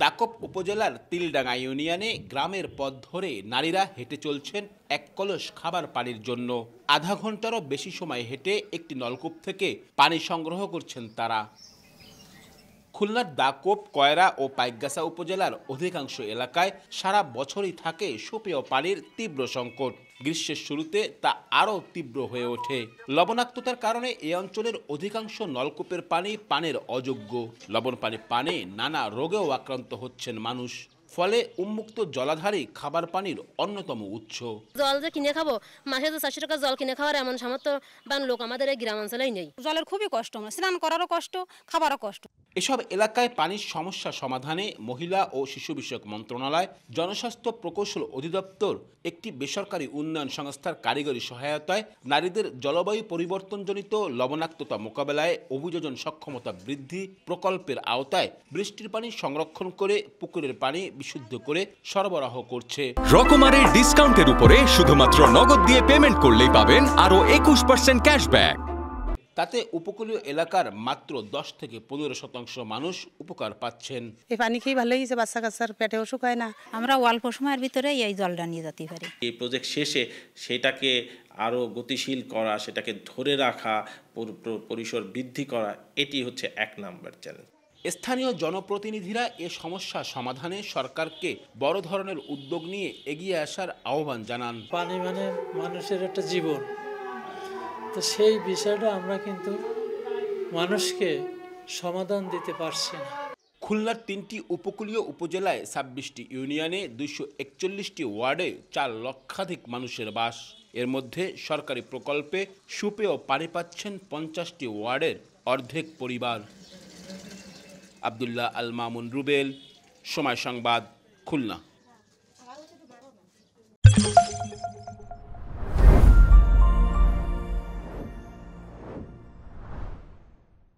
দাকপ উপজেলার তিলডাঙ্গা ইউনিয়নে গ্রামের পথ ধরে নারীরা হেঁটে চলছেন এক কলস খাবার পানির জন্য। আধা ঘন্টারও বেশি সময় হেঁটে একটি নলকূপ থেকে পানি সংগ্রহ করছেন তারা। খুলনার দাকপ, কয়রা ও পাইকগাছা উপজেলার অধিকাংশ এলাকায় সারা বছরই থাকে সুপেয় পানির তীব্র সংকট। গ্রীষ্মের শুরুতে তা আরও তীব্র হয়ে ওঠে। লবণাক্ততার কারণে এই অঞ্চলের অধিকাংশ নলকূপের পানি পানের অযোগ্য। লবণ পানে নানা রোগেও আক্রান্ত হচ্ছেন মানুষ। ফলে উন্মুক্ত জলাধারই খাবার পানির অন্যতম উৎস। জল যে কিনে খাবো, মাসে 400 টাকা জল কিনে খাওয়ার এমন সামর্থ্যবান লোক আমাদের এই গ্রামাঞ্চলেই নেই। জলের খুবই কষ্ট, স্নান করারও কষ্ট, খাবারও কষ্ট। এসব এলাকায় পানির সমস্যা সমাধানে মহিলা ও শিশু বিষয়ক মন্ত্রণালয়, জনস্বাস্থ্য প্রকৌশল অধিদপ্তর, একটি বেসরকারি উন্নয়ন সংস্থার কারিগরি সহায়তায় নারীদের জলবায়ু পরিবর্তনজনিত লবণাক্ততা মোকাবেলায় অভিযোজন সক্ষমতা বৃদ্ধি প্রকল্পের আওতায় বৃষ্টির পানি সংরক্ষণ করে পুকুরের পানি বিশুদ্ধ করে সরবরাহ করছে। রকমারের ডিসকাউন্টের উপরে শুধুমাত্র নগদ দিয়ে পেমেন্ট করলেই পাবেন আরো 21% ক্যাশব্যাক। তাতে উপকূলীয় এলাকার মাত্র 10 থেকে 15% মানুষ উপকার পাচ্ছেন। এই পানি খেয়ে ভালো হয়েছে, বাচ্চা কাচ্চার পেটে অসুখ হয় না। আমরা অল্প সময়ের ভিতরে এই জলটা নিয়ে যেতে পারি। এই প্রজেক্ট শেষে সেটাকে আরো গতিশীল করা, সেটাকে ধরে রাখা, পরিসর বৃদ্ধি করা, এটি হচ্ছে 1 নম্বর চ্যালেঞ্জ। স্থানীয় জনপ্রতিনিধিরা এ সমস্যা সমাধানে সরকারকে বড় ধরনের উদ্যোগ নিয়ে এগিয়ে আসার আহ্বান জানান। পানি মানে মানুষের একটা জীবন, তো সেই বিষয়টা আমরা কিন্তু মানুষকে সমাধান দিতে পারছি না। খুলনার 3টি উপকূলীয় উপজেলায় 26টি ইউনিয়নে 241টি ওয়ার্ডে 4 লক্ষাধিক মানুষের বাস। এর মধ্যে সরকারি প্রকল্পে সুপেয় পানি পাচ্ছেন 50টি ওয়ার্ডের অর্ধেক পরিবার। আব্দুল্লাহ আল মামুন রুবেল, সময় সংবাদ, খুলনা।